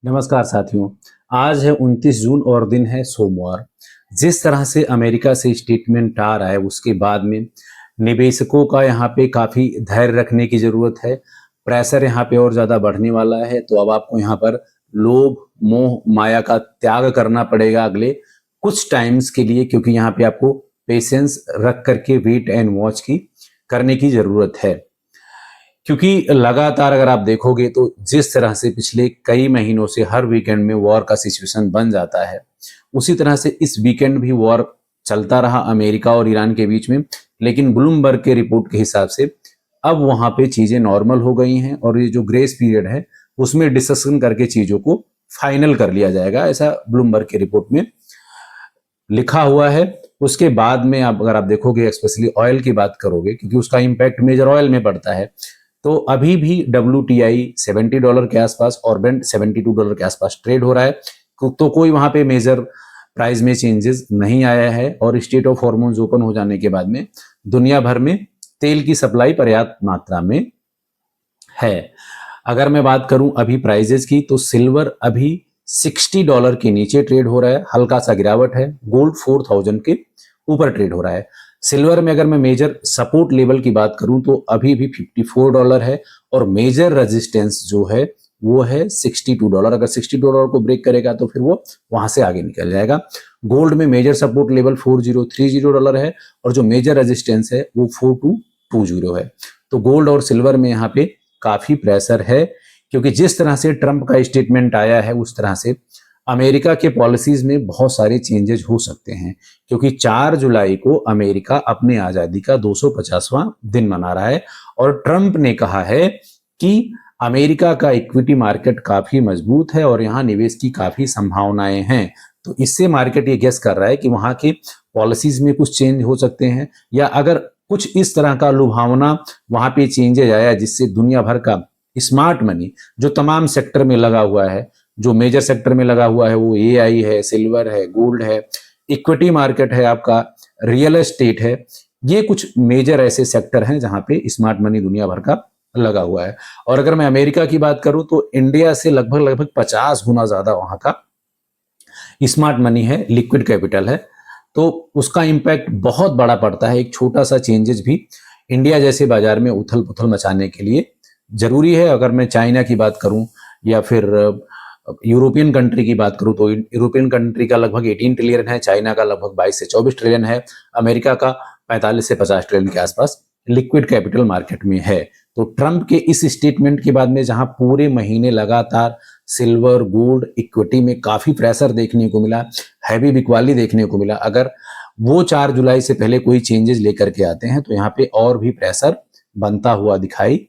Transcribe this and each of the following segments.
नमस्कार साथियों। आज है 29 जून और दिन है सोमवार। जिस तरह से अमेरिका से स्टेटमेंट आ रहा है उसके बाद में निवेशकों का यहाँ पे काफ़ी धैर्य रखने की ज़रूरत है। प्रेशर यहाँ पे और ज़्यादा बढ़ने वाला है, तो अब आपको यहाँ पर लोभ मोह माया का त्याग करना पड़ेगा अगले कुछ टाइम्स के लिए, क्योंकि यहाँ पे आपको पेशेंस रख करके वेट एंड वॉच की करने की ज़रूरत है। क्योंकि लगातार अगर आप देखोगे तो जिस तरह से पिछले कई महीनों से हर वीकेंड में वॉर का सिचुएशन बन जाता है, उसी तरह से इस वीकेंड भी वॉर चलता रहा अमेरिका और ईरान के बीच में। लेकिन ब्लूमबर्ग के रिपोर्ट के हिसाब से अब वहां पे चीजें नॉर्मल हो गई हैं और ये जो ग्रेस पीरियड है उसमें डिस्कशन करके चीजों को फाइनल कर लिया जाएगा, ऐसा ब्लूमबर्ग के रिपोर्ट में लिखा हुआ है। उसके बाद में आप अगर आप देखोगे, स्पेशली ऑयल की बात करोगे, क्योंकि उसका इम्पैक्ट मेजर ऑयल में पड़ता है, तो अभी भी WTI $70 के आसपास और ब्रेंट $72 के आसपास ट्रेड हो रहा है। तो कोई वहां पे मेजर प्राइस में चेंजेस नहीं आया है और स्टेट ऑफ हॉर्मोन्स ओपन हो जाने के बाद में दुनिया भर में तेल की सप्लाई पर्याप्त मात्रा में है। अगर मैं बात करूं अभी प्राइजेस की, तो सिल्वर अभी $60 के नीचे ट्रेड हो रहा है, हल्का सा गिरावट है। गोल्ड 4000 के ऊपर ट्रेड हो रहा है। सिल्वर में अगर मैं मेजर सपोर्ट लेवल की बात करूं तो अभी भी $54 है और मेजर रेजिस्टेंस जो है वो है $62। अगर $60 को ब्रेक करेगा तो फिर वो वहां से आगे निकल जाएगा। गोल्ड में मेजर सपोर्ट लेवल $4030 है और जो मेजर रेजिस्टेंस है वो 4220 है। तो गोल्ड और सिल्वर में यहाँ पे काफी प्रेशर है, क्योंकि जिस तरह से ट्रंप का स्टेटमेंट आया है उस तरह से अमेरिका के पॉलिसीज में बहुत सारे चेंजेस हो सकते हैं। क्योंकि 4 जुलाई को अमेरिका अपने आजादी का 250वां दिन मना रहा है और ट्रंप ने कहा है कि अमेरिका का इक्विटी मार्केट काफी मजबूत है और यहाँ निवेश की काफी संभावनाएं हैं। तो इससे मार्केट ये गेस कर रहा है कि वहां के पॉलिसीज में कुछ चेंज हो सकते हैं, या अगर कुछ इस तरह का लुभावना वहां पे चेंजेज आया जिससे दुनिया भर का स्मार्ट मनी जो तमाम सेक्टर में लगा हुआ है, जो मेजर सेक्टर में लगा हुआ है, वो AI है, सिल्वर है, गोल्ड है, इक्विटी मार्केट है, आपका रियल एस्टेट है, ये कुछ मेजर ऐसे सेक्टर हैं जहां पे स्मार्ट मनी दुनिया भर का लगा हुआ है। और अगर मैं अमेरिका की बात करूं तो इंडिया से लगभग लगभग 50 गुना ज्यादा वहां का स्मार्ट मनी है, लिक्विड कैपिटल है। तो उसका इम्पैक्ट बहुत बड़ा पड़ता है। एक छोटा सा चेंजेस भी इंडिया जैसे बाजार में उथल पुथल मचाने के लिए जरूरी है। अगर मैं चाइना की बात करूं या फिर यूरोपियन कंट्री की बात करूं तो यूरोपियन कंट्री का लगभग 18 ट्रिलियन है, चाइना का लगभग 22 से 24 ट्रिलियन है, अमेरिका का 45 से 50 ट्रिलियन के आसपास लिक्विड कैपिटल मार्केट में है। तो ट्रंप के इस स्टेटमेंट के बाद में जहां पूरे महीने लगातार सिल्वर गोल्ड इक्विटी में काफी प्रेशर देखने को मिला, हैवी बिकवाली देखने को मिला, अगर वो 4 जुलाई से पहले कोई चेंजेस लेकर के आते हैं तो यहाँ पे और भी प्रेशर बनता हुआ दिखाई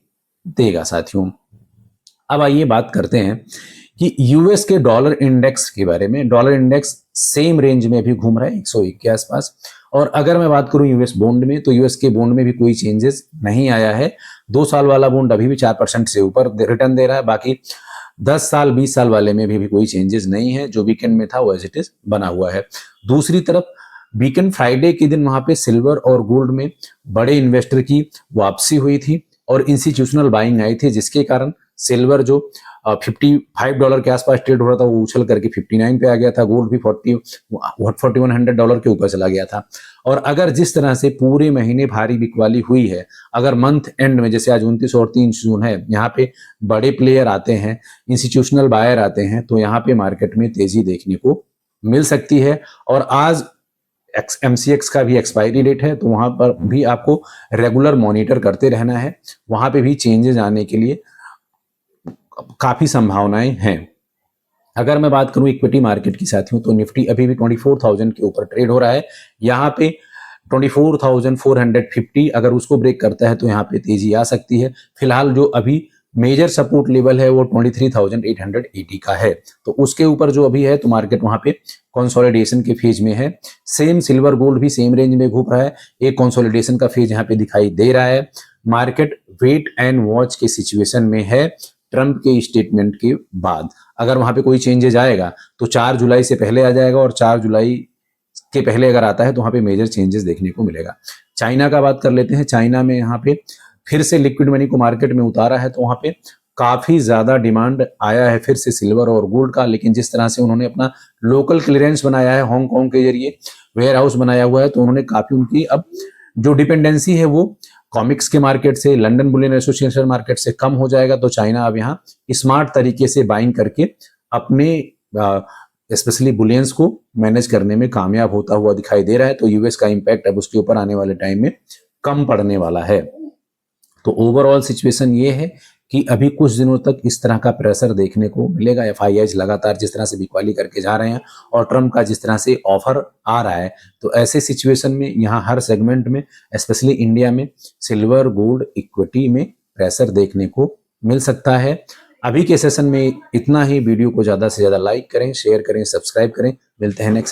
देगा साथियों। अब आइए बात करते हैं कि यूएस के डॉलर इंडेक्स के बारे में। डॉलर इंडेक्स सेम रेंज में भी घूम रहा है 101 के आसपास। और अगर मैं बात करूं यूएस बॉन्ड में, तो यूएस के बॉन्ड में भी कोई चेंजेस नहीं आया है। 2 साल वाला बॉन्ड अभी भी 4% से ऊपर रिटर्न दे रहा है। बाकी 10 साल 20 साल वाले में भी कोई चेंजेस नहीं है। जो वीकेंड में था वो एज इट इज बना हुआ है। दूसरी तरफ वीकेंड फ्राइडे के दिन वहां पे सिल्वर और गोल्ड में बड़े इन्वेस्टर की वापसी हुई थी और इंस्टीट्यूशनल बाइंग आई थी, जिसके कारण सिल्वर जो $55 के आसपास ट्रेड हो रहा था वो उछल करके 59 पे आ गया था। गोल्ड भी 4100 के ऊपर चला गया था। और अगर जिस तरह से पूरे महीने भारी बिकवाली हुई है, अगर मंथ एंड में जैसे आज 29 और 3 जून है, यहाँ पे बड़े प्लेयर आते हैं, इंस्टीट्यूशनल बायर आते हैं, तो यहाँ पे मार्केट में तेजी देखने को मिल सकती है। और आज MCX का भी एक्सपायरी डेट है, तो वहां पर भी आपको रेगुलर मॉनिटर करते रहना है। वहां पे भी चेंजेस आने के लिए काफी संभावनाएं हैं। अगर मैं बात करूं इक्विटी मार्केट की साथियों, तो निफ्टी अभी भी 24,000 के ऊपर ट्रेड हो रहा है। यहाँ पे 24,450 अगर उसको ब्रेक करता है तो यहाँ पे तेजी आ सकती है। फिलहाल जो अभी मेजर सपोर्ट लेवल है वो 23,880 का है, तो उसके ऊपर जो अभी है तो मार्केट वहां पे कंसोलिडेशन के फेज में है। सेम सिल्वर गोल्ड भी सेम रेंज में घूम रहा है, एक कंसोलिडेशन का फेज यहाँ पे दिखाई दे रहा है। मार्केट वेट एंड वॉच के सिचुएशन में है। ट्रंप के स्टेटमेंट के बाद अगर वहां पे कोई चेंजेस आएगा तो 4 जुलाई से पहले आ जाएगा, और 4 जुलाई के पहले अगर आता है तो वहां पे मेजर चेंजेस देखने को मिलेगा। चाइना का बात कर लेते हैं। चाइना में यहाँ पे फिर से लिक्विड मनी को मार्केट में उतारा है, तो वहां पे काफी ज्यादा डिमांड आया है फिर से सिल्वर और गोल्ड का, लेकिन जिस तरह से उन्होंने अपना लोकल क्लियरेंस बनाया है हांगकांग के जरिए, वेयर हाउस बनाया हुआ है, तो उन्होंने काफी उनकी अब जो डिपेंडेंसी है वो कॉमिक्स के मार्केट से, लंदन बुलियन एसोसिएशन मार्केट से कम हो जाएगा। तो चाइना अब यहाँ स्मार्ट तरीके से बाइंग करके अपने स्पेशली बुलियंस को मैनेज करने में कामयाब होता हुआ दिखाई दे रहा है। तो यूएस का इंपैक्ट अब उसके ऊपर आने वाले टाइम में कम पड़ने वाला है। तो ओवरऑल सिचुएशन ये है कि अभी कुछ दिनों तक इस तरह का प्रेशर देखने को मिलेगा। एफआईआई लगातार जिस तरह से बिकवाली करके जा रहे हैं और ट्रम्प का जिस तरह से ऑफर आ रहा है, तो ऐसे सिचुएशन में यहाँ हर सेगमेंट में स्पेशली इंडिया में सिल्वर गोल्ड इक्विटी में प्रेशर देखने को मिल सकता है। अभी के सेशन में इतना ही। वीडियो को ज़्यादा से ज़्यादा लाइक करें, शेयर करें, सब्सक्राइब करें। मिलते हैं नेक्स्ट